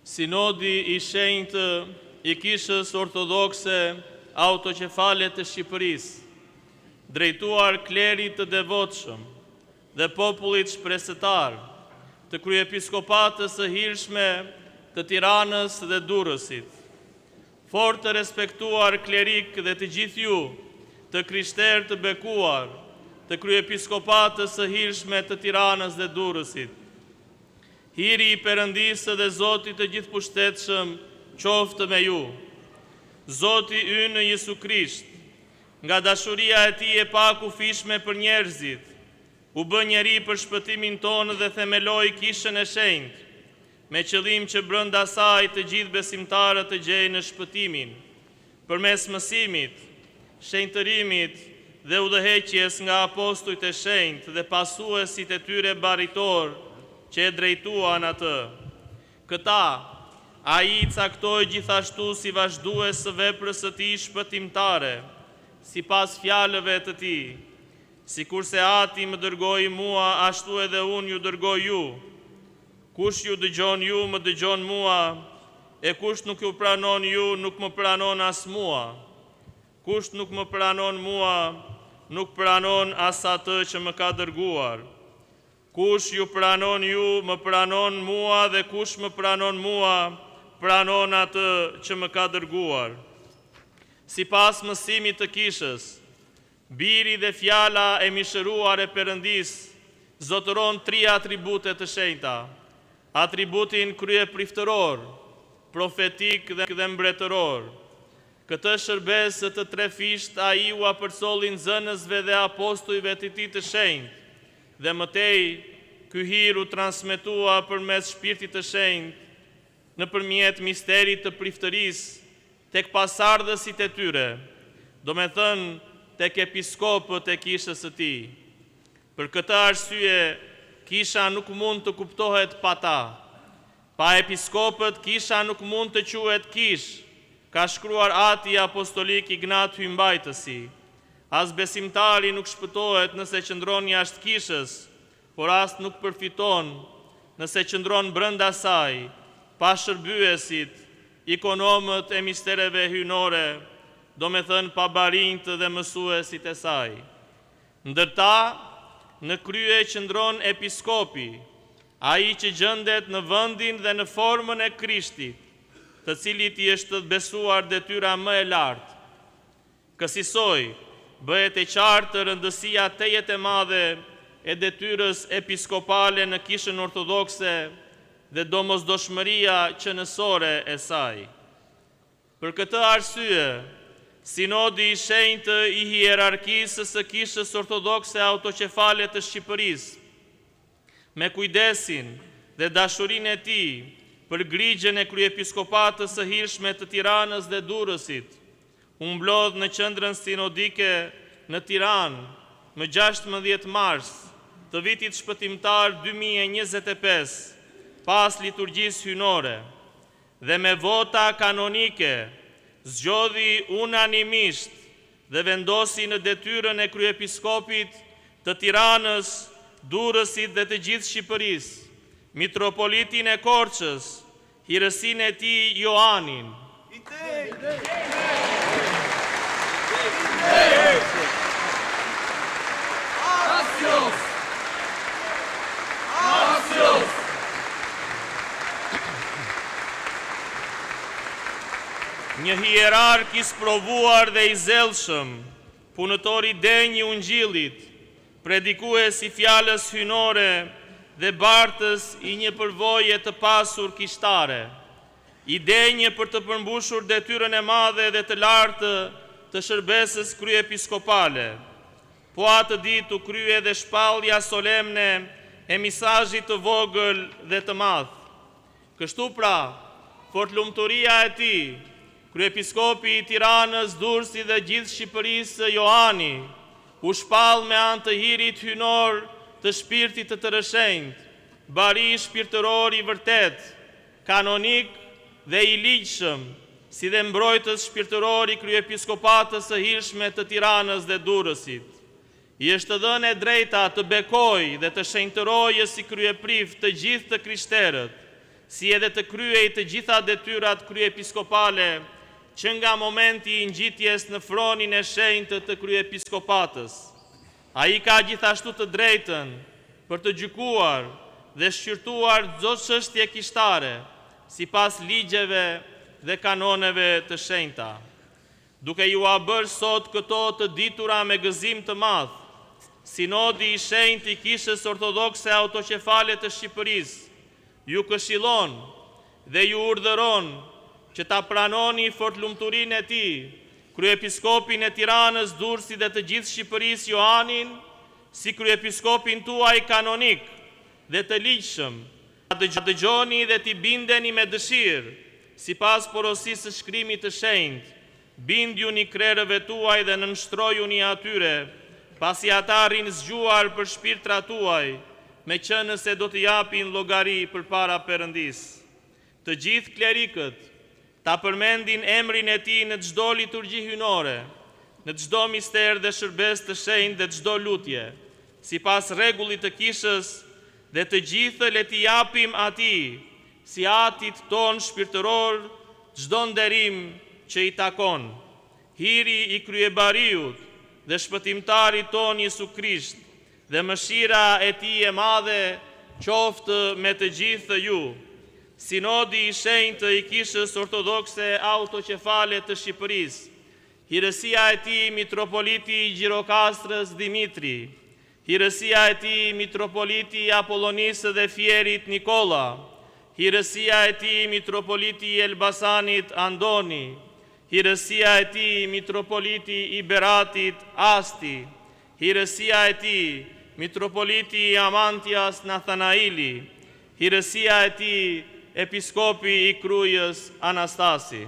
Sinodi I Shenjtë I Kishës Ortodokse Autokefale të Shqipërisë, drejtuar klerit të devotshëm dhe popullit shpresetar të kryepiskopatës së hirshme të Tiranës dhe Durrësit, fort të respektuar klerik dhe të gjithë ju, të krishterë të bekuar të kryepiskopatës së hirshme të Tiranës dhe Durrësit, hiri I Perëndisë dhe Zotit të gjithëpushtetshëm qoftë me ju. Zoti ynë Jesu Krisht, nga dashuria e Tij e pakufishme për njerëzit, u bë njeri për shpëtimin tonë dhe themeloi Kishën e Shenjtë, me qëllim që brenda saj të gjithë besimtarët të gjejnë shpëtimin, përmes mësimit, shenjtërimit dhe udhëheqjes nga apostujt e shenjtë dhe pasuesit e tyre baritor që e drejtuan atë. Këta, ai I caktoi gjithashtu si vazhdues së veprës së Tij shpëtimtare, sipas fjalëve të Tij. Sikurse Ati më dërgoi mua, ashtu edhe unë ju dërgoj ju. Kush ju dëgjon ju, më dëgjon mua, e kush nuk ju pranon ju, nuk më pranon as mua. Kush nuk më pranon mua, nuk pranon as atë që më ka dërguar. Kush ju pranon ju, më pranon mua, dhe kush më pranon mua, pranon atë që më ka dërguar. Sipas mësimit të Kishës, biri dhe fjala e mishëruar e Perëndisë zotëron 3 atribute të shenjta: atributin kryepriftëror, profetik dhe mbretëror. Këtë shërbes të trefisht ai u apërsolli nxënësve dhe apostujve të Tij të shenjtë, dhe mëtej ky hir u transmetua përmes Shpirtit të Shenjtë nëpërmjet misterit të priftërisë tek pasardhësit e tyre, domethënë tek episkopët e Kishës së Tij. Për këtë arsye, Kisha nuk mund të kuptohet pa ta. Pa episkopët, Kisha nuk mund të quhet kish, ka shkruar Ati apostolik Ignat Hymbajtësi. As besimtari nuk shpëtohet nëse qëndron jashtë kishës, por as nuk përfiton nëse qëndron brenda saj, pa shërbyesit, ikonomët e mistereve hyjnore, domethënë pa barinjt dhe mësuesit e saj. Ndërta, në krye qëndron episkopi, ai që gjendet në vendin dhe në formën e Krishtit, të cilit I është besuar detyra më e lartë. Kësaj bëhet e qartë rëndësia tejet e madhe e detyrës episkopale në Kishën Ortodokse dhe domosdoshmëria qënësore e saj. Për këtë arsye, Sinodi I Shenjtë I hierarkisë së Kishës Ortodokse Autokefale të Shqipërisë, me kujdesin dhe dashurinë e Tij për grigjen e kryepiskopatës së hirshme të Tiranës dhe Durrësit, u mblodh në qendrën sinodike në Tiranë më 16 mars të vitit shpëtimtar 2025, pas liturgjisë hyjnore, dhe me vota kanonike zgjodhi unanimisht dhe vendosi në detyrën e kryepiskopit të Tiranës, Durrësit dhe të gjithë Shqipërisë, mitropolitin e Korçës, hirësin e Tij Joanin, një hierark I sprovuar dhe I zellshëm, punëtor I denj I Ungjillit, predikues I fjalës hyjnore dhe bartës I një përvoje të pasur kishtare, I denjë për të përmbushur detyrën e madhe dhe të lartë të shërbesës kryepiskopale. Po atë ditë u krye dhe shpallja solemne e misazhit të vogël dhe të madh. Kështu pra, fort lumturia e Tij, kryepiskopi I Tiranës, Durrësit dhe gjithë Shqipërisë Joani, u shpall me anë të hirit hyjnor të shpirtit të tërëshenjtë, bari shpirtëror I vërtet, kanonik dhe I ligjshëm, si dhe mbrojtës shpirtëror I kryepiskopatës së hirshme të Tiranës dhe Durrësit. I është dhënë e drejta të bekojë dhe të shenjtërojë si kryeprift të gjithë të krishterët, si edhe të kryej të gjitha detyrat kryepiskopale, që nga momenti i ngjitjes në fronin e shenjtë të kryepiskopatës. Ai ka gjithashtu të drejtën për të gjykuar dhe shqyrtuar çdo çështje kishtare, sipas ligjeve dhe kanoneve të shenjta. Duke ju bërë sot këto të ditura me gëzim të madh, Sinodi i Shenjtë i Kishës Ortodokse Autoqefale të Shqipërisë ju këshillon dhe ju urdhëron që ta pranoni fortlumturinë e tij, kryepiskopin e Tiranës, Durrësit dhe të gjithë Shqipërisë Joanin, si kryepiskopin tuaj kanonik dhe të ligjshëm. Dëgjoni dhe t'i bindeni me dëshirë, sipas porosisë së shkrimit të shenjtë, bindjuni krerëve tuaj dhe nënshtrojuni atyre, pasi ata rrinë zgjuar për shpirtrat tuaj, me qënë se do të japin llogari përpara Perëndisë. Të gjithë klerikët ta përmendin emrin e tij në çdo liturgji hyjnore, në çdo mister dhe shërbes të shenjtë dhe çdo lutje, sipas rregullit të kishës, dhe të gjithë le t'i japim atij, si atit ton shpirtëror, çdo nderim që i takon. Hiri i kryebariut dhe shpëtimtarit ton Jesu Krisht dhe mëshira e tij e madhe qoftë me të gjithë ju. Sinodi i Shenjtë i Kishës Ortodokse Autoqefale të Shqipërisë, hirësia e tij mitropoliti i Gjirokastrës Dimitri, hirësia e tij mitropoliti i Apollonisë dhe Fierit Nikola, hirësia e tij mitropoliti i Elbasanit Andoni, hirësia e tij mitropoliti i Beratit Asti, hirësia e tij mitropoliti i Amantias Nathanaili, hirësia e tij episkopi i Krujës Anastasi.